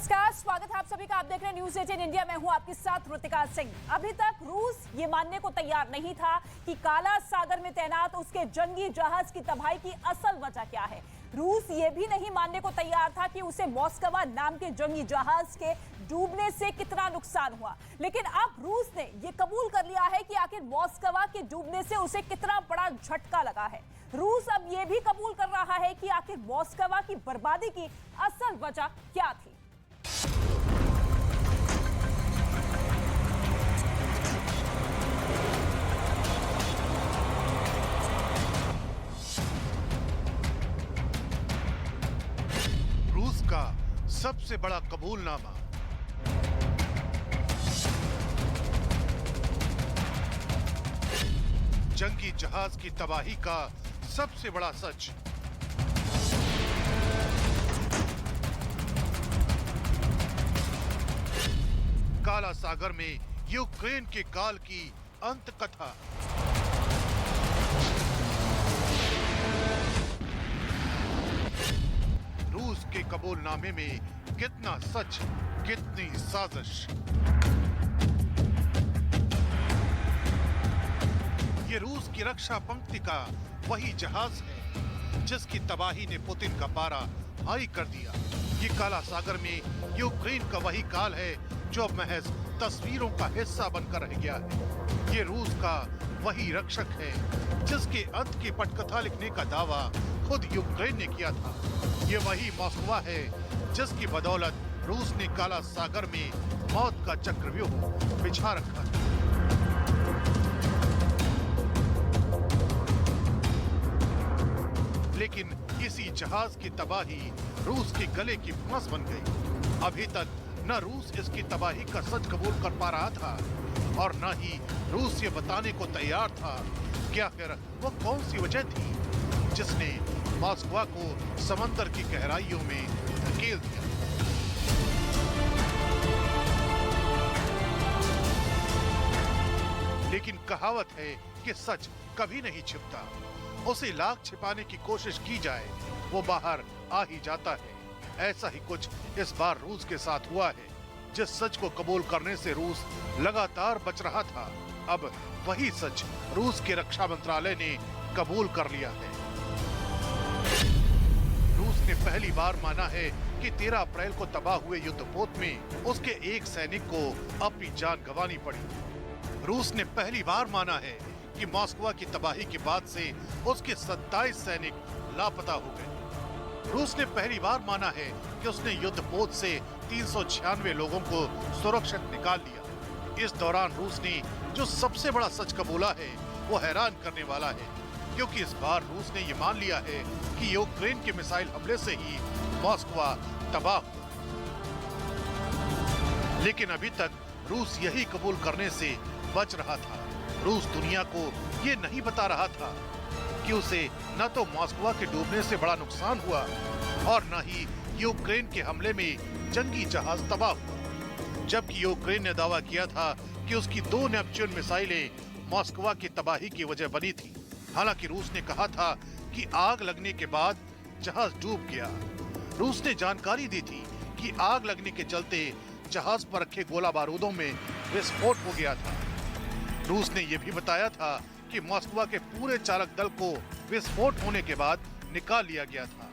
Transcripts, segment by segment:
नमस्कार, स्वागत है आप सभी का। आप देख रहे हैं न्यूज़ 18 इंडिया। मैं हूं आपके साथ ऋतिका सिंह। अभी तक रूस ये मानने को तैयार नहीं था कि काला सागर में तैनात उसके जंगी जहाज की तबाही की असल वजह क्या है। रूस ये भी नहीं मानने को तैयार था कि उसे मॉस्कवा नाम के जंगी जहाज के डूबने से कितना नुकसान हुआ। लेकिन अब रूस ने ये कबूल कर लिया है कि आखिर मॉस्कवा के डूबने से उसे कितना बड़ा झटका लगा है। रूस अब ये भी कबूल कर रहा है कि आखिर मॉस्कवा की बर्बादी की असल वजह क्या थी। रूस का सबसे बड़ा कबूलनामा। जंगी जहाज की तबाही का सबसे बड़ा सच। काला सागर में यूक्रेन के काल की अंत कथा। रूस के कबूलनामे में कितना सच, कितनी साजिश। ये रूस की रक्षा पंक्ति का वही जहाज है जिसकी तबाही ने पुतिन का पारा हाई कर दिया। ये काला सागर में यूक्रेन का वही काल है जो अब महज तस्वीरों का हिस्सा बनकर रह गया है। ये रूस का वही रक्षक है जिसके अंत की पटकथा लिखने का दावा खुद यूक्रेन ने किया था। ये वही मॉस्कवा है जिसकी बदौलत रूस ने काला सागर में मौत का चक्रव्यूह बिछा रखा है। लेकिन इसी जहाज की तबाही रूस के गले की फांस बन गई। अभी तक न रूस इसकी तबाही का सच कबूल कर पा रहा था और न ही रूस ये बताने को तैयार था कि आखिर वो कौन सी वजह थी जिसने मॉस्कवा को समंदर की गहराइयों में धकेल दिया। लेकिन कहावत है कि सच कभी नहीं छिपता। उसे लाख छिपाने की कोशिश की जाए वो बाहर आ ही जाता है। ऐसा ही कुछ इस बार रूस के साथ हुआ है। जिस सच को कबूल करने से रूस लगातार बच रहा था, अब वही सच रूस के रक्षा मंत्रालय ने कबूल कर लिया है। रूस ने पहली बार माना है कि 13 अप्रैल को तबाह हुए युद्धपोत में उसके एक सैनिक को अपनी जान गंवानी पड़ी। रूस ने पहली बार माना है कि मॉस्कवा की तबाही के बाद से उसके 27 सैनिक लापता हो गए। रूस ने पहली बार माना है कि उसने युद्धपोत से 396 लोगों को सुरक्षित निकाल लिया। इस दौरान रूस ने जो सबसे बड़ा सच कबूला है वो हैरान करने वाला है, क्योंकि इस बार रूस ने ये मान लिया है कि यूक्रेन के मिसाइल हमले से ही मॉस्कवा तबाह हुआ। लेकिन अभी तक रूस यही कबूल करने से बच रहा था। रूस दुनिया को ये नहीं बता रहा था कि उसे न तो मॉस्कवा के डूबने से बड़ा नुकसान हुआ और न ही यूक्रेन के हमले में जंगी जहाज तबाह हुआ। जबकि यूक्रेन ने दावा किया था कि उसकी 2 नेपच्यून मिसाइलें मॉस्कवा की तबाही की वजह बनी थी। हालांकि रूस ने कहा था कि आग लगने के बाद जहाज डूब गया। रूस ने जानकारी दी थी कि आग लगने के चलते जहाज पर रखे गोला बारूदों में विस्फोट हो गया था। रूस ने यह भी बताया था कि मॉस्कवा के पूरे चालक दल को विस्फोट होने के बाद निकाल लिया गया था।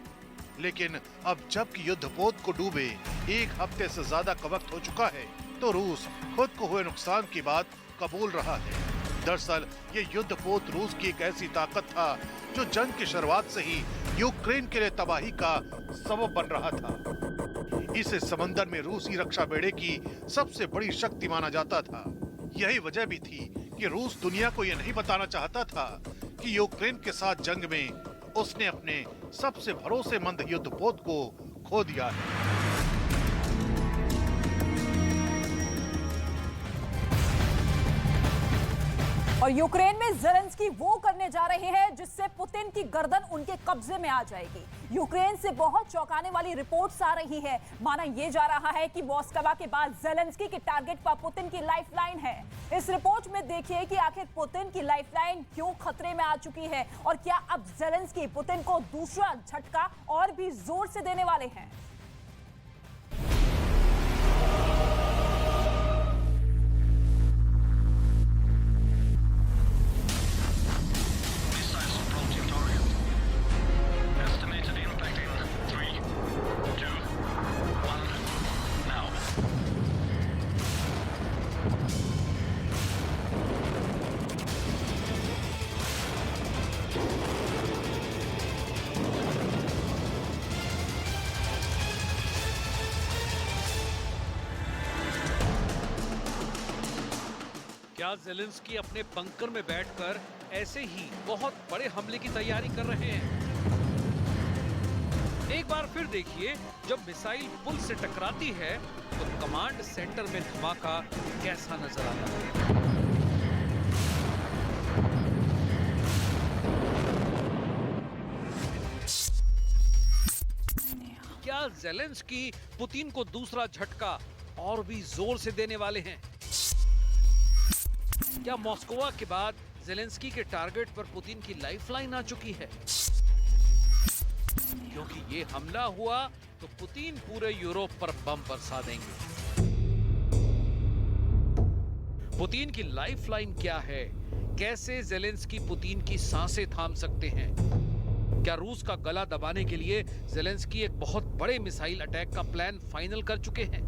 लेकिन अब जबकि युद्धपोत को डूबे 1 हफ्ते से ज्यादा का वक्त हो चुका है, तो रूस खुद को हुए नुकसान की बात कबूल रहा है। दरअसल ये युद्धपोत रूस की एक ऐसी ताकत था जो जंग की शुरुआत से ही यूक्रेन के लिए तबाही का सबब बन रहा था। इसे समंदर में रूसी रक्षा बेड़े की सबसे बड़ी शक्ति माना जाता था। यही वजह भी थी कि रूस दुनिया को यह नहीं बताना चाहता था कि यूक्रेन के साथ जंग में उसने अपने सबसे भरोसेमंद युद्धपोत को खो दिया है। और यूक्रेन में ज़ेलेंस्की वो करने जा रहे हैं जिससे पुतिन की गर्दन उनके कब्जे में आ जाएगी। यूक्रेन से बहुत चौंकाने वाली रिपोर्ट्स आ रही है। माना यह जा रहा है कि मॉस्कवा के बाद ज़ेलेंस्की के टारगेट पर पुतिन की लाइफलाइन है। इस रिपोर्ट में देखिए कि आखिर पुतिन की लाइफलाइन क्यों खतरे में आ चुकी है और क्या अब ज़ेलेंस्की पुतिन को दूसरा झटका और भी जोर से देने वाले हैं। क्या ज़ेलेंस्की अपने बंकर में बैठकर ऐसे ही बहुत बड़े हमले की तैयारी कर रहे हैं? एक बार फिर देखिए, जब मिसाइल पुल से टकराती है तो कमांड सेंटर में धमाका कैसा नजर आता है। क्या ज़ेलेंस्की पुतिन को दूसरा झटका और भी जोर से देने वाले हैं? क्या मॉस्को के बाद ज़ेलेंस्की के टारगेट पर पुतिन की लाइफलाइन आ चुकी है? क्योंकि ये हमला हुआ तो पुतिन पूरे यूरोप पर बम बरसा देंगे। पुतिन की लाइफलाइन क्या है? कैसे ज़ेलेंस्की पुतिन की सांसें थाम सकते हैं? क्या रूस का गला दबाने के लिए ज़ेलेंस्की एक बहुत बड़े मिसाइल अटैक का प्लान फाइनल कर चुके हैं?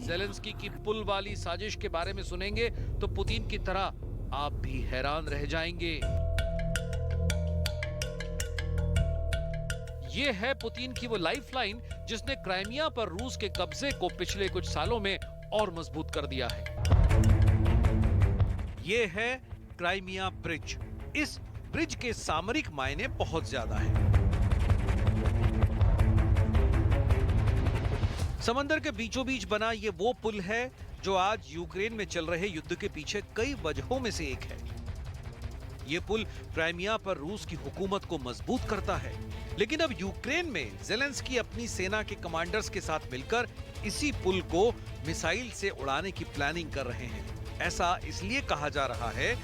ज़ेलेंस्की की पुल वाली साजिश के बारे में सुनेंगे तो पुतिन की तरह आप भी हैरान रह जाएंगे। ये है पुतिन की वो लाइफलाइन जिसने क्राइमिया पर रूस के कब्जे को पिछले कुछ सालों में और मजबूत कर दिया है। ये है क्राइमिया ब्रिज। इस ब्रिज के सामरिक मायने बहुत ज्यादा है। समंदर के बीचों बीच बना ये वो पुल है जो आज यूक्रेन में चल रहे युद्ध के पीछे कई वजहों में से एक है। ये पुल क्राइमिया पर रूस की हुकूमत को मजबूत करता है, लेकिन अब यूक्रेन में ज़ेलेंस्की अपनी सेना के कमांडर्स के साथ मिलकर इसी पुल को मिसाइल से उड़ाने की प्लानिंग कर रहे हैं। ऐसा इसलिए कहा जा रहा है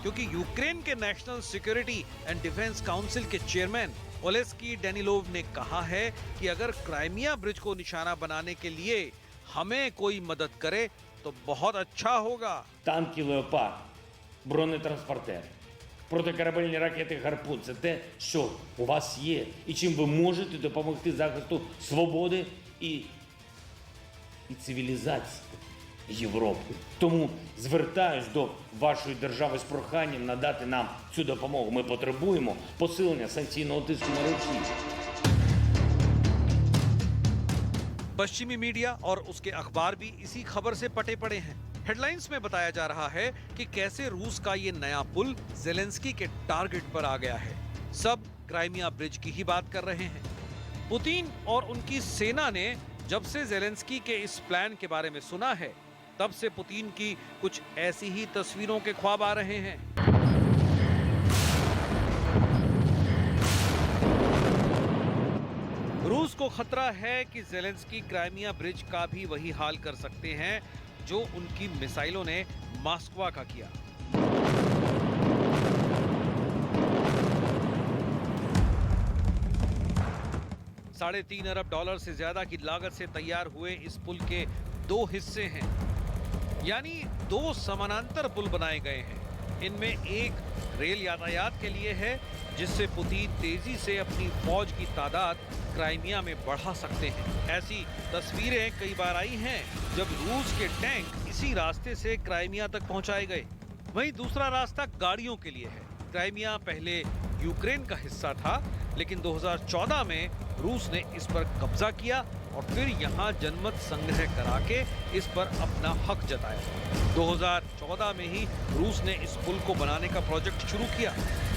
क्योंकि यूक्रेन के national security and defence council के चेयरमैन ओलेस्की डेनिलोव ने कहा है कि अगर क्राइमिया ब्रिज को निशाना बनाने के लिए हमें कोई मदद करे तो बहुत अच्छा होगा। Танки «Леопард», бронетранспортери, протикорабельні ракети «Гарпун» – це те, що у вас є і чим ви можете допомогти захисту свободи і цивілізації Європи. Тому звертаюсь до вашої держави з проханням надати нам цю допомогу. Ми потребуємо посилення санкційного тиску на Росію. पश्चिमी मीडिया और उसके अखबार भी इसी खबर से पटे पड़े हैं। हेडलाइंस में बताया जा रहा है कि कैसे रूस का ये नया पुल ज़ेलेंस्की के टारगेट पर आ गया है। सब क्राइमिया ब्रिज की ही बात कर रहे हैं। पुतिन और उनकी सेना ने जब से ज़ेलेंस्की के इस प्लान के बारे में सुना है, तब से पुतिन की कुछ ऐसी ही तस्वीरों के ख्वाब आ रहे हैं। रूस को खतरा है कि ज़ेलेंस्की क्राइमिया ब्रिज का भी वही हाल कर सकते हैं जो उनकी मिसाइलों ने मॉस्को का किया। $3.5 अरब से ज्यादा की लागत से तैयार हुए इस पुल के 2 हिस्से हैं, यानी 2 समानांतर पुल बनाए गए हैं। इनमें एक रेल यातायात के लिए है, जिससे पुतिन तेजी से अपनी फौज की तादाद क्राइमिया में बढ़ा सकते हैं। ऐसी तस्वीरें कई बार आई हैं जब रूस के टैंक इसी रास्ते से क्राइमिया तक पहुंचाए गए। वहीं दूसरा रास्ता गाड़ियों के लिए है। क्राइमिया पहले यूक्रेन का हिस्सा था, लेकिन 2014 में रूस ने इस पर कब्जा किया और फिर यहाँ जनमत संग्रह करा के इस पर अपना हक जताया। 2014 में ही रूस ने इस पुल को बनाने का प्रोजेक्ट शुरू किया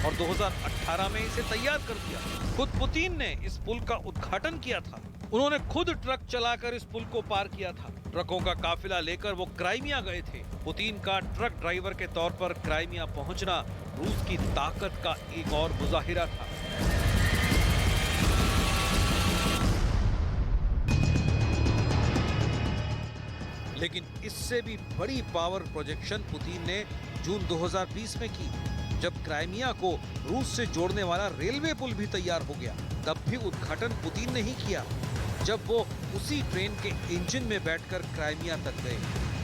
और 2018 में इसे तैयार कर दिया। खुद पुतिन ने इस पुल का उद्घाटन किया था। उन्होंने खुद ट्रक चलाकर इस पुल को पार किया था। ट्रकों का काफिला लेकर वो क्राइमिया गए थे। पुतिन का ट्रक ड्राइवर के तौर पर क्राइमिया पहुंचना रूस की ताकत का एक और मुजाहिरा था। लेकिन इससे भी बड़ी पावर प्रोजेक्शन पुतिन ने जून 2020 में की, जब क्राइमिया को रूस से जोड़ने वाला रेलवे पुल भी तैयार हो गया। तब भी उद्घाटन पुतिन ने ही किया, जब वो उसी ट्रेन के इंजन में बैठकर क्राइमिया तक गए।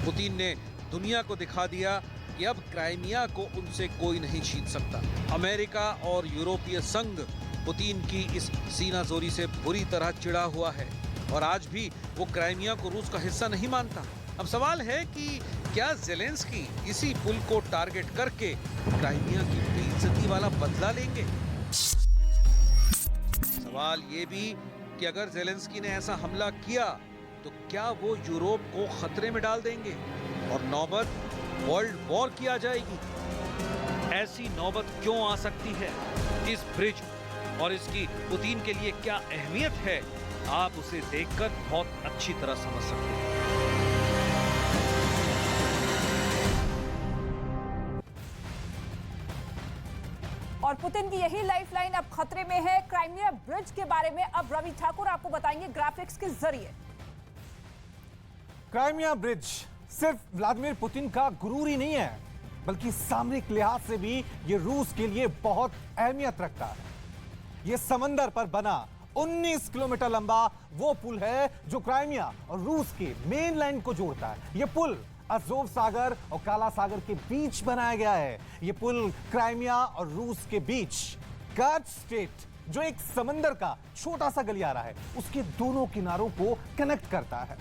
पुतिन ने दुनिया को दिखा दिया कि अब क्राइमिया को उनसे कोई नहीं छीन सकता। अमेरिका और यूरोपीय संघ पुतिन की इस सीनाजोरी से बुरी तरह चिढ़ा हुआ है और आज भी वो क्राइमिया को रूस का हिस्सा नहीं मानता। अब सवाल है कि क्या ज़ेलेंस्की इसी पुल को टारगेट करके क्राइमिया की बेइज्जती वाला बदला लेंगे? सवाल ये भी कि अगर ज़ेलेंस्की ने ऐसा हमला किया तो क्या वो यूरोप को खतरे में डाल देंगे और नौबत वर्ल्ड वॉर की आ जाएगी? ऐसी नौबत क्यों आ सकती है? इस ब्रिज और इसकी पुतिन के लिए क्या अहमियत है, आप उसे देखकर बहुत अच्छी तरह समझ सकते हैं। और पुतिन की यही लाइफलाइन अब खतरे में है। क्राइमिया ब्रिज के बारे में अब रवि ठाकुर आपको बताएंगे ग्राफिक्स के जरिए। क्राइमिया ब्रिज सिर्फ व्लादिमीर पुतिन का गुरूर ही नहीं है, बल्कि सामरिक लिहाज से भी यह रूस के लिए बहुत अहमियत रखता है। यह समंदर पर बना 19 किलोमीटर लंबा वो पुल है जो क्राइमिया और रूस के मेन लाइन को जोड़ता है। यह पुल अज़ोव सागर और काला सागर के बीच बनाया गया है। यह पुल क्राइमिया और रूस के बीच कर्च स्टेट, जो एक समंदर का छोटा सा गलियारा है, उसके दोनों किनारों को कनेक्ट करता है।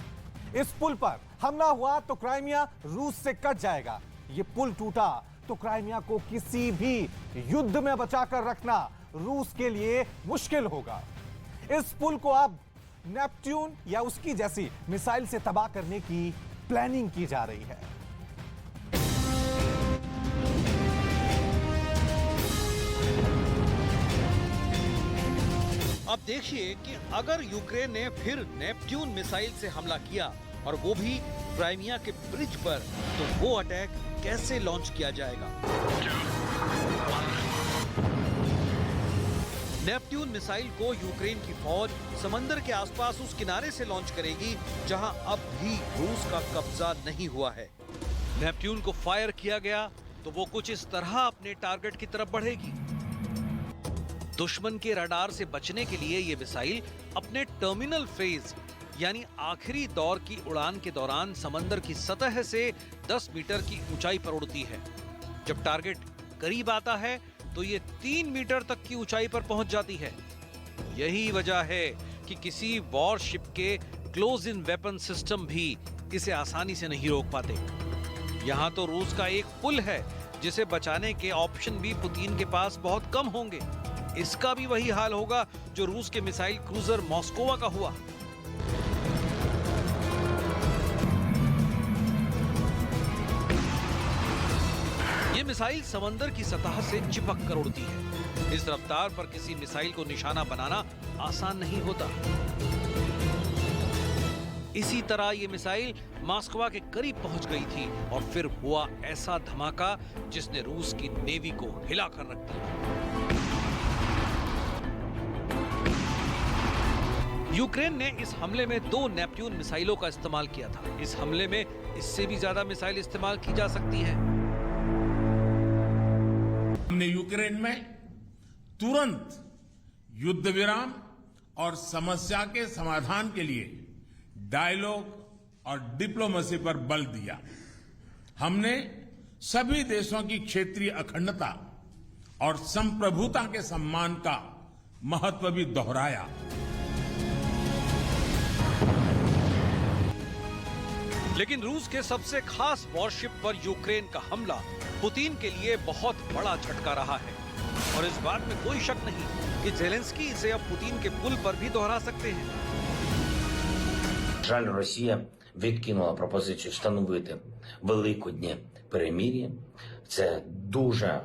इस पुल पर हमला हुआ तो क्राइमिया रूस से कट जाएगा। यह पुल टूटा तो क्राइमिया को किसी भी युद्ध में बचाकर रखना रूस के लिए मुश्किल होगा। इस पुल को अब नेपट्यून या उसकी जैसी मिसाइल से तबाह करने की प्लानिंग की जा रही है। अब देखिए कि अगर यूक्रेन ने फिर नेपट्यून मिसाइल से हमला किया और वो भी क्राइमिया के ब्रिज पर, तो वो अटैक कैसे लॉन्च किया जाएगा? नेपट्यून मिसाइल को यूक्रेन की फौज समंदर के आसपास उस किनारे से लॉन्च करेगी जहां अब भी रूस का कब्जा नहीं हुआ है। नेपट्यून को फायर किया गया तो वो कुछ इस तरह अपने टारगेट की तरफ बढ़ेगी। दुश्मन के रडार से बचने के लिए ये मिसाइल अपने टर्मिनल फेज यानी आखिरी दौर की उड़ान के दौरान समंदर की सतह से 10 मीटर की ऊंचाई पर उड़ती है। जब टारगेट करीब आता है तो ये 3 मीटर तक की ऊंचाई पर पहुंच जाती है। यही वजह है कि किसी वॉरशिप के क्लोज इन वेपन सिस्टम भी इसे आसानी से नहीं रोक पाते। यहां तो रूस का एक पुल है जिसे बचाने के ऑप्शन भी पुतिन के पास बहुत कम होंगे। इसका भी वही हाल होगा जो रूस के मिसाइल क्रूजर मॉस्कोवा का हुआ। ये मिसाइल समंदर की सतह से चिपक कर उड़ती है। इस रफ्तार पर किसी मिसाइल को निशाना बनाना आसान नहीं होता। इसी तरह ये मिसाइल मॉस्कोवा के करीब पहुंच गई थी और फिर हुआ ऐसा धमाका जिसने रूस की नेवी को हिलाकर रख दिया। यूक्रेन ने इस हमले में 2 नेपट्यून मिसाइलों का इस्तेमाल किया था। इस हमले में इससे भी ज्यादा मिसाइल इस्तेमाल की जा सकती है। हमने यूक्रेन में तुरंत युद्ध विराम और समस्या के समाधान के लिए डायलॉग और डिप्लोमेसी पर बल दिया। हमने सभी देशों की क्षेत्रीय अखंडता और संप्रभुता के सम्मान का महत्व भी दोहराया। लेकिन रूस के सबसे खास वॉरशिप पर यूक्रेन का हमला पुतिन के लिए बहुत बड़ा झटका रहा है। और इस बात में कोई शक नहीं कि ज़ेलेंस्की इसे अब पुतिन के पुल पर भी दोहरा सकते हैं। Жаль, Росія відкинула пропозицію встановити великоднє перемир'я. Це дуже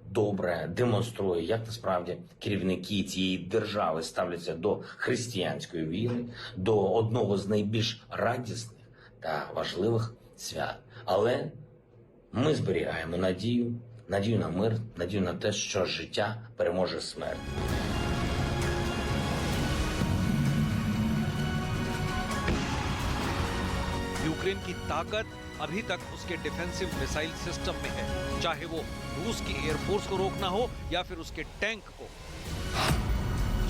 добре демонструє, як насправді керівники цієї держави ставляться до християнської віри, до одного з найбільш радісних та важливих свят. Але ми зберігаємо надію на мир, надію на те, що життя переможе смерть. यूक्रेन की ताकत अभी तक उसके डिफेंसिव मिसाइल सिस्टम में है, चाहे वो रूस की एयरफोर्स को रोकना हो या फिर उसके टैंक को।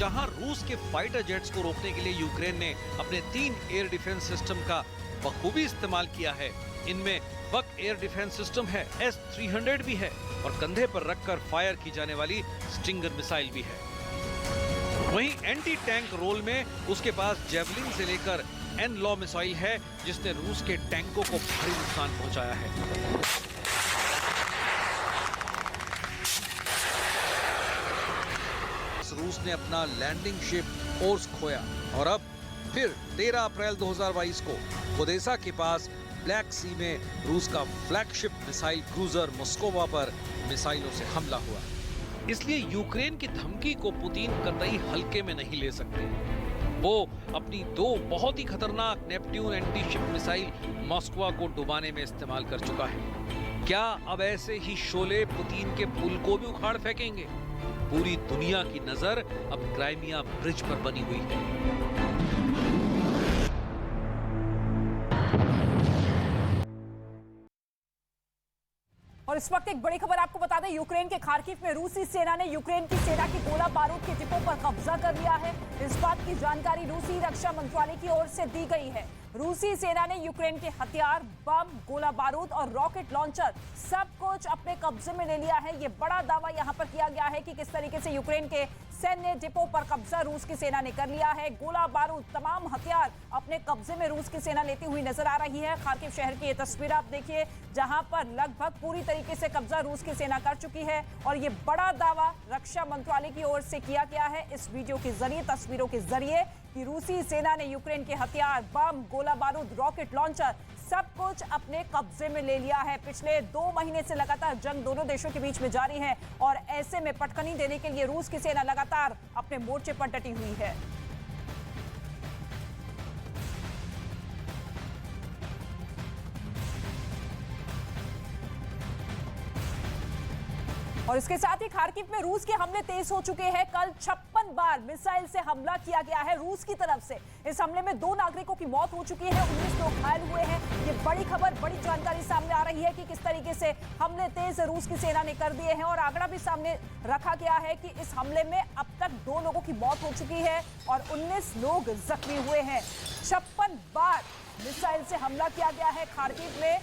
जहां रूस के फाइटर जेट्स को रोकने के लिए यूक्रेन ने अपने 3 एयर डिफेंस सिस्टम का बखूबी इस्तेमाल किया है। इनमें बक एयर डिफेंस सिस्टम है, S-300 भी है और कंधे पर रखकर फायर की जाने वाली स्टिंगर मिसाइल भी है। वहीं एंटी टैंक रोल में उसके पास जेवलिन से लेकर एन-लॉ मिसाइल है, जिसने रूस के टैंकों को भारी नुकसान पहुंचाया है। रूस ने अपना लैंडिंग शिप ओर्स खोया और अब फिर 13 अप्रैल 2022 को ओडेसा के पास ब्लैक सी में रूस का फ्लैगशिप मिसाइल क्रूजर मॉस्कोवा पर मिसाइलों से हमला हुआ। इसलिए यूक्रेन की धमकी को पुतिन कतई हल्के में नहीं ले सकते। वो अपनी 2 बहुत ही खतरनाक Neptune anti ship missile Moskva को डुबाने में इस्तेमाल कर चुका है। क्या अब ऐसे ही शोले पुतिन के पुल को भी उखाड़ फेंकेंगे? पूरी दुनिया की नजर अब क्राइमिया ब्रिज पर बनी हुई है। और इस वक्त एक बड़ी खबर आपको बता दें, यूक्रेन के खार्किव में रूसी सेना ने यूक्रेन की सेना की गोला बारूद के डिपो पर कब्जा कर लिया है। इस बात की जानकारी रूसी रक्षा मंत्रालय की ओर से दी गई है। रूसी सेना ने यूक्रेन के हथियार, बम, गोला बारूद और रॉकेट लॉन्चर सब कुछ अपने कब्जे में ले लिया है। ये बड़ा दावा यहां पर किया गया है कि किस तरीके से यूक्रेन के सैन्य डिपो पर कब्जा रूस की सेना ने कर लिया है। गोला बारूद, तमाम हथियार अपने कब्जे में रूस की सेना लेती हुई नजर आ रही है। खार्किव शहर की ये तस्वीर आप देखिए, जहां पर लगभग पूरी तरीके से कब्जा रूस की सेना कर चुकी है। और ये बड़ा दावा रक्षा मंत्रालय की ओर से किया गया है इस वीडियो के जरिए, तस्वीरों के जरिए, कि रूसी सेना ने यूक्रेन के हथियार, बम, गोला बारूद, रॉकेट लॉन्चर सब कुछ अपने कब्जे में ले लिया है। पिछले 2 महीने से लगातार जंग दोनों देशों के बीच में जारी है और ऐसे में पटखनी देने के लिए रूस की सेना लगातार अपने मोर्चे पर डटी हुई है। और इसके साथ ही खार्किव में रूस के हमले तेज हो चुके हैं। कल 56 बार मिसाइल से हमला किया गया है रूस की तरफ से। इस हमले में 2 नागरिकों की मौत हो चुकी है, 19 लोग घायल हुए हैं। ये बड़ी खबर, बड़ी जानकारी सामने आ रही है कि किस तरीके से हमले तेज रूस की सेना ने कर दिए हैं। और आंकड़ा भी सामने रखा गया है कि इस हमले में अब तक 2 लोगों की मौत हो चुकी है और 19 लोग जख्मी हुए हैं। 56 बार मिसाइल से हमला किया गया है खार्किव में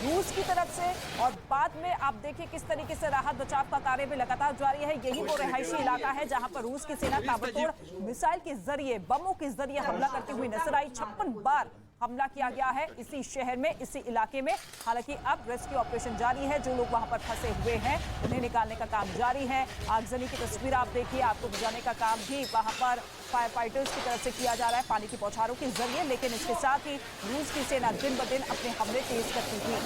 रूस की तरफ से। और बाद में आप देखिए किस तरीके से राहत बचाव का कार्य भी लगातार जारी है। यही वो रिहायशी इलाका है जहां पर रूस की सेना ताबड़तोड़ मिसाइल के जरिए, बमों के जरिए हमला करती हुई नजर आई। 56 बार हमला किया गया है इसी शहर में, इसी इलाके में। हालांकि अब रेस्क्यू ऑपरेशन जारी है। जो लोग वहां पर फंसे हुए हैं उन्हें निकालने का काम जारी है। आगजनी की तस्वीर आप देखिए, आपको बुझाने का काम भी वहां पर फायर फाइटर्स की तरफ से किया जा रहा है पानी की बौछारों के जरिए। लेकिन इसके साथ ही रूस की सेना दिन ब दिन अपने हमले तेज करती हुई।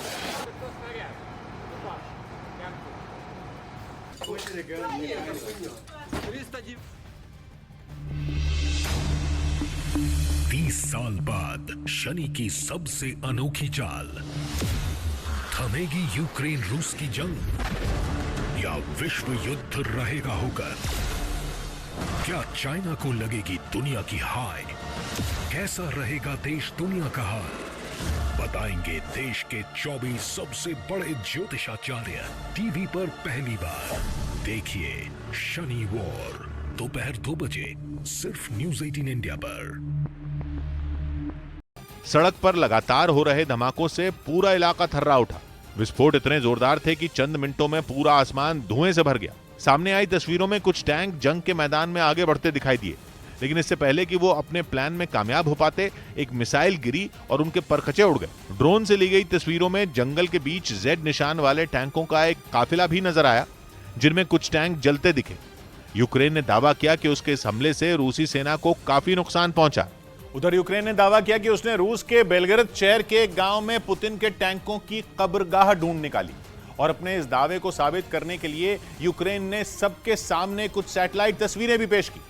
30 साल बाद शनि की सबसे अनोखी चाल, थमेगी यूक्रेन रूस की जंग या विश्व युद्ध रहेगा होकर? क्या चाइना को लगेगी दुनिया की हाय? कैसा रहेगा देश दुनिया का हाल? बताएंगे देश के 24 सबसे बड़े ज्योतिषाचार्य टीवी पर पहली बार। देखिए शनि वॉर दोपहर 2 बजे सिर्फ न्यूज़ 18 इंडिया पर। सड़क पर लगातार हो रहे धमाकों से पूरा इलाका थर्रा उठा। विस्फोट इतने जोरदार थे कि चंद मिनटों में पूरा आसमान धुएं से भर गया। सामने आई तस्वीरों में कुछ टैंक जंग के मैदान में आगे बढ़ते दिखाई दिए, लेकिन इससे पहले कि वो अपने प्लान में कामयाब हो पाते, एक मिसाइल गिरी और उनके परखचे उड़ गए। ड्रोन से ली गई तस्वीरों में जंगल के बीच जेड निशान वाले टैंकों का एक काफिला भी नजर आया, जिनमें कुछ टैंक जलते दिखे। यूक्रेन ने दावा किया कि उसके इस हमले से रूसी सेना को काफी नुकसान पहुंचा। उधर यूक्रेन ने दावा किया कि उसने रूस के बेलगरद शहर के एक गांव में पुतिन के टैंकों की कब्रगाह ढूंढ निकाली। और अपने इस दावे को साबित करने के लिए यूक्रेन ने सबके सामने कुछ सैटेलाइट तस्वीरें भी पेश की,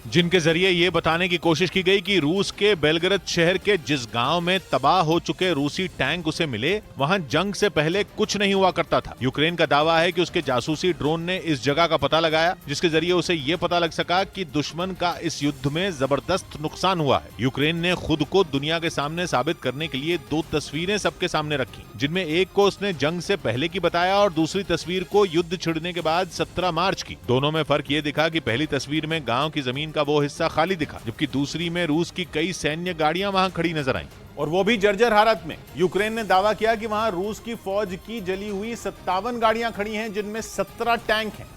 जिनके जरिए यह बताने की कोशिश की गई कि रूस के बेलगरद शहर के जिस गांव में तबाह हो चुके रूसी टैंक उसे मिले, वहां जंग से पहले कुछ नहीं हुआ करता था। यूक्रेन का दावा है कि उसके जासूसी ड्रोन ने इस जगह का पता लगाया, जिसके जरिए उसे यह पता लग सका कि दुश्मन का इस युद्ध में जबरदस्त नुकसान हुआ है। यूक्रेन ने खुद को दुनिया के सामने साबित करने के लिए 2 तस्वीरें सबके सामने रखी, जिनमें एक को उसने जंग से पहले की बताया और दूसरी तस्वीर को युद्ध छिड़ने के बाद 17 मार्च की। दोनों में फर्क ये दिखा कि पहली तस्वीर में गांव की जमीन का वो हिस्सा खाली दिखा, जबकि दूसरी में रूस की कई सैन्य गाड़ियां वहां खड़ी नजर आईं। और वो भी जर्जर हालत में। यूक्रेन ने दावा किया कि वहां रूस की फौज की जली हुई 57 गाड़ियां खड़ी हैं, जिनमें 17 टैंक हैं।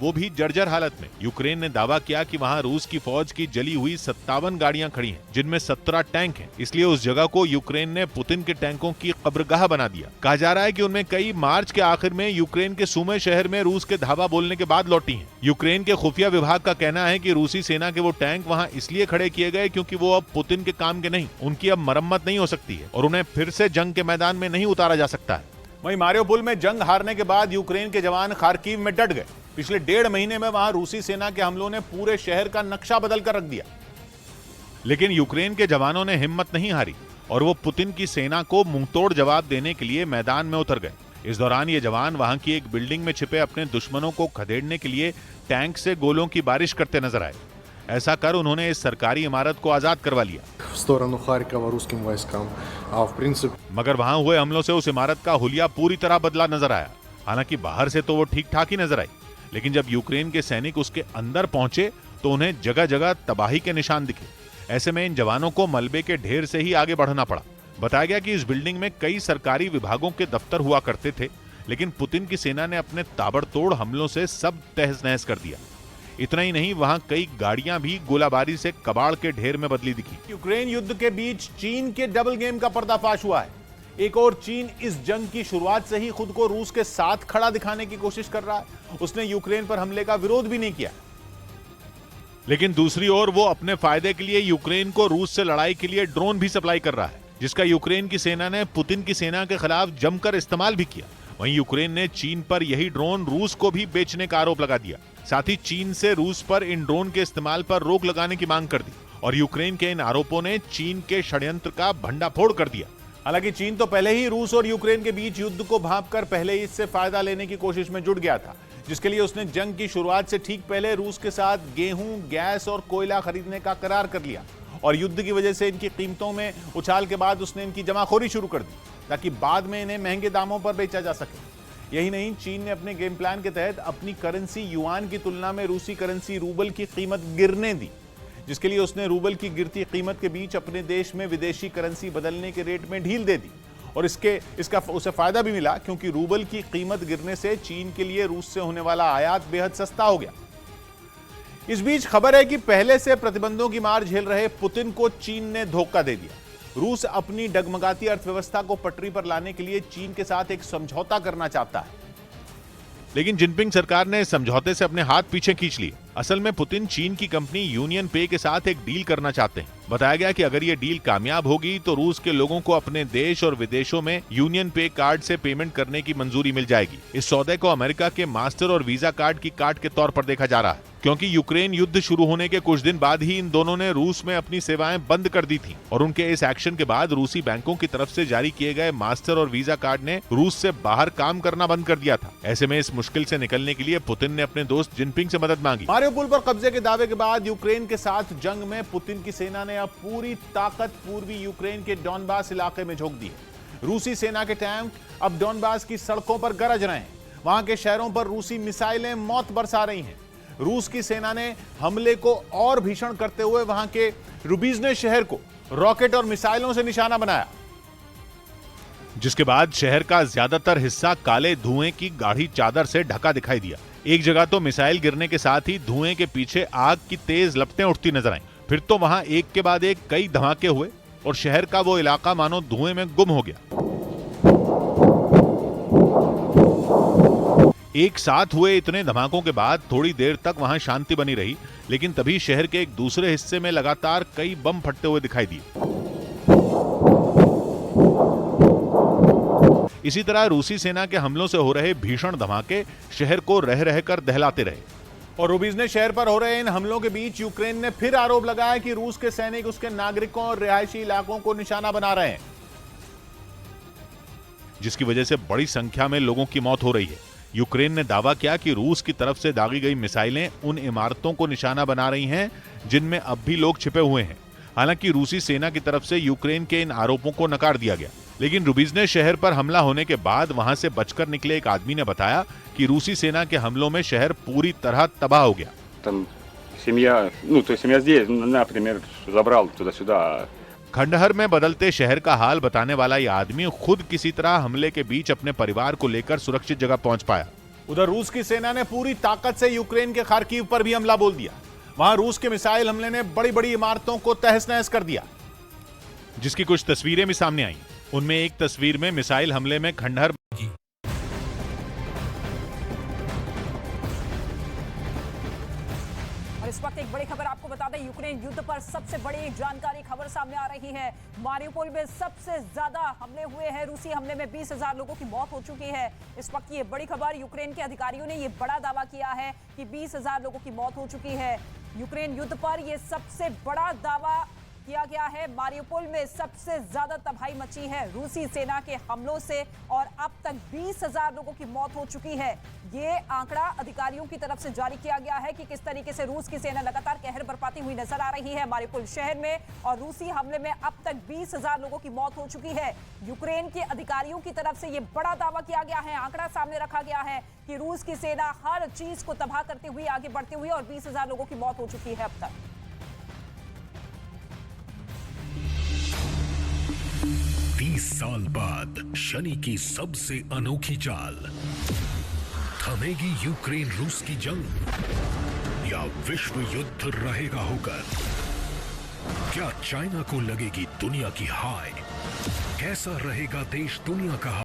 वो भी जर्जर हालत में। यूक्रेन ने दावा किया कि वहाँ रूस की फौज की जली हुई 57 गाड़ियां खड़ी हैं, जिनमें 17 टैंक हैं। इसलिए उस जगह को यूक्रेन ने पुतिन के टैंकों की कब्रगाह बना दिया। कहा जा रहा है कि उनमें कई मार्च के आखिर में यूक्रेन के सुमे शहर में रूस के धावा बोलने के बाद लौटी हैं। यूक्रेन के खुफिया विभाग का कहना है कि रूसी सेना के वो टैंक वहाँ इसलिए खड़े किए गए क्योंकि वो अब पुतिन के काम के नहीं, उनकी अब मरम्मत नहीं हो सकती है और उन्हें फिर से जंग के मैदान में नहीं उतारा जा सकता है। वहीं मारियोपोल में जंग हारने के बाद यूक्रेन के जवान खार्किव में डट गए। पिछले 1.5 महीने में वहां रूसी सेना के हमलों ने पूरे शहर का नक्शा बदल कर रख दिया, लेकिन यूक्रेन के जवानों ने हिम्मत नहीं हारी और वो पुतिन की सेना को मुंहतोड़ जवाब देने के लिए मैदान में उतर गए। इस दौरान ये जवान वहां की एक बिल्डिंग में छिपे अपने दुश्मनों को खदेड़ने के लिए टैंक से गोलों की बारिश करते नजर आए। ऐसा कर उन्होंने इस सरकारी इमारत को आजाद करवा लिया। मगर वहां हुए हमलों से उस इमारत का हुलिया पूरी तरह बदला नजर आया। हालांकि बाहर से तो वो ठीक ठाक ही नजर आई, लेकिन जब यूक्रेन के सैनिक उसके अंदर पहुंचे तो उन्हें जगह जगह तबाही के निशान दिखे। ऐसे में इन जवानों को मलबे के ढेर से ही आगे बढ़ना पड़ा। बताया गया कि इस बिल्डिंग में कई सरकारी विभागों के दफ्तर हुआ करते थे, लेकिन पुतिन की सेना ने अपने ताबड़तोड़ हमलों से सब तहस नहस कर दिया। इतना ही नहीं, वहां कई गाड़ियां भी गोलाबारी से कबाड़ के ढेर में बदली दिखी। यूक्रेन युद्ध के बीच चीन के डबल गेम का पर्दाफाश हुआ है। एक और चीन इस जंग की शुरुआत से ही खुद को रूस के साथ खड़ा दिखाने की कोशिश कर रहा है। उसने यूक्रेन पर हमले का विरोध भी नहीं किया, लेकिन दूसरी ओर वो अपने फायदे के लिए यूक्रेन को रूस से लड़ाई के लिए ड्रोन भी सप्लाई कर रहा है, जिसका यूक्रेन की सेना ने पुतिन की सेना के खिलाफ जमकर इस्तेमाल भी किया। वहीं यूक्रेन ने चीन पर यही ड्रोन रूस को भी बेचने का आरोप लगा दिया। साथ ही चीन से रूस पर इन ड्रोन के इस्तेमाल पर रोक लगाने की मांग कर दी और यूक्रेन के इन आरोपों ने चीन के षड्यंत्र का भंडाफोड़ कर दिया। हालांकि चीन तो पहले ही रूस और यूक्रेन के बीच युद्ध को भांपकर पहले ही इससे फायदा लेने की कोशिश में जुट गया था, जिसके लिए उसने जंग की शुरुआत से ठीक पहले रूस के साथ गेहूं, गैस और कोयला खरीदने का करार कर लिया और युद्ध की वजह से इनकी कीमतों में उछाल के बाद उसने इनकी जमाखोरी शुरू कर दी ताकि बाद में इन्हें महंगे दामों पर बेचा जा सके। यही नहीं, चीन ने अपने गेम प्लान के तहत अपनी करेंसी युआन की तुलना में रूसी करेंसी रूबल की कीमत गिरने दी, जिसके लिए उसने रूबल की गिरती कीमत के बीच अपने देश में विदेशी करेंसी बदलने के रेट में ढील दे दी और इसका उसे फायदा भी मिला क्योंकि रूबल की कीमत गिरने से चीन के लिए रूस से होने वाला आयात बेहद सस्ता हो गया। इस बीच खबर है कि पहले से प्रतिबंधों की मार झेल रहे पुतिन को चीन ने धोखा दे दिया। रूस अपनी डगमगाती अर्थव्यवस्था को पटरी पर लाने के लिए चीन के साथ एक समझौता करना चाहता है, लेकिन जिनपिंग सरकार ने इस समझौते से अपने हाथ पीछे खींच लिए। असल में पुतिन चीन की कंपनी यूनियन पे के साथ एक डील करना चाहते हैं। बताया गया कि अगर ये डील कामयाब होगी तो रूस के लोगों को अपने देश और विदेशों में यूनियन पे कार्ड से पेमेंट करने की मंजूरी मिल जाएगी। इस सौदे को अमेरिका के मास्टर और वीजा कार्ड की काट के तौर पर देखा जा रहा है, क्योंकि यूक्रेन युद्ध शुरू होने के कुछ दिन बाद ही इन दोनों ने रूस में अपनी सेवाएं बंद कर दी थी और उनके इस एक्शन के बाद रूसी बैंकों की तरफ से जारी किए गए मास्टर और वीजा कार्ड ने रूस से बाहर काम करना बंद कर दिया था। ऐसे में इस मुश्किल से निकलने के लिए पुतिन ने अपने दोस्त जिनपिंग से मदद मांगी। मारियोपोल पर कब्जे के दावे के बाद यूक्रेन के साथ जंग में पुतिन की सेना ने अब पूरी ताकत पूर्वी यूक्रेन के डॉनबास इलाके में झोंक दी है। रूसी सेना के टैंक अब डॉनबास की सड़कों पर गरज रहे हैं। वहां के शहरों पर रूसी मिसाइलें मौत बरसा रही हैं। रूस की सेना ने हमले को और भीषण करते हुए वहां के रुबीजने शहर को रॉकेट और मिसाइलों से निशाना बनाया, जिसके बाद शहर का ज्यादातर हिस्सा काले धुएं की गाढ़ी चादर से ढका दिखाई दिया। एक जगह तो मिसाइल गिरने के साथ ही धुएं के पीछे आग की तेज लपटें उठती नजर आईं। फिर तो वहां एक के बाद एक कई धमाके हुए और शहर का वो इलाका मानो धुएं में गुम हो गया। एक साथ हुए इतने धमाकों के बाद थोड़ी देर तक वहां शांति बनी रही, लेकिन तभी शहर के एक दूसरे हिस्से में लगातार कई बम फटते हुए दिखाई दिए। इसी तरह रूसी सेना के हमलों से हो रहे भीषण धमाके शहर को रह रहकर दहलाते रहे और रुबीजने शहर पर हो रहे इन हमलों के बीच यूक्रेन ने फिर आरोप लगाया कि रूस के सैनिक उसके नागरिकों और रिहायशी इलाकों को निशाना बना रहे हैं, जिसकी वजह से बड़ी संख्या में लोगों की मौत हो रही है। यूक्रेन ने दावा किया कि रूस की तरफ से दागी गई मिसाइलें उन इमारतों को निशाना बना रही हैं जिनमें अब भी लोग छिपे हुए हैं। हालांकि रूसी सेना की तरफ से यूक्रेन के इन आरोपों को नकार दिया गया, लेकिन रुबीजने शहर पर हमला होने के बाद वहां से बचकर निकले एक आदमी ने बताया कि रूसी सेना के हमलों में शहर पूरी तरह तबाह हो गया। खंडहर में बदलते शहर का हाल बताने वाला यह आदमी खुद किसी तरह हमले के बीच अपने परिवार को लेकर सुरक्षित जगह पहुंच पाया। उधर रूस की सेना ने पूरी ताकत से यूक्रेन के खार्किव पर भी हमला बोल दिया। वहां रूस के मिसाइल हमले ने बड़ी बड़ी इमारतों को तहस नहस कर दिया, जिसकी कुछ तस्वीरें भी सामने आई। उनमें एक तस्वीर में मिसाइल हमले में खंडहर और इस वक्त एक बड़ी खबर आपको बता दें, यूक्रेन युद्ध पर सबसे बड़ी जानकारी खबर सामने आ रही है। मारिउपोल में सबसे ज्यादा हमले हुए हैं। रूसी हमले में 20,000 लोगों की मौत हो चुकी है। इस वक्त ये बड़ी खबर, यूक्रेन के अधिकारियों ने ये बड़ा दावा किया है कि 20,000 लोगों की मौत हो चुकी है। यूक्रेन युद्ध पर यह सबसे बड़ा दावा किया गया है। मारिउपोल में सबसे ज्यादा तबाही मची है रूसी सेना के हमलों से और अब तक 20,000 लोगों की मौत हो चुकी है। ये आंकड़ा अधिकारियों की तरफ से जारी किया गया है कि किस तरीके से रूस की सेना लगातार कहर बरपाती हुई नजर आ रही है मारिउपोल शहर में, और रूसी हमले में अब तक 20,000 लोगों की मौत हो चुकी है। यूक्रेन के अधिकारियों की तरफ से यह बड़ा दावा किया गया है, आंकड़ा सामने रखा गया है कि रूस की सेना हर चीज को तबाह करते हुए आगे बढ़ते हुए और 20,000 लोगों की मौत हो चुकी है अब तक। 30 साल बाद शनि की सबसे अनोखी चाल, थमेगी यूक्रेन रूस की जंग या विश्व युद्ध रहेगा होकर? क्या चाइना को लगेगी दुनिया की हाय? कैसा रहेगा देश दुनिया का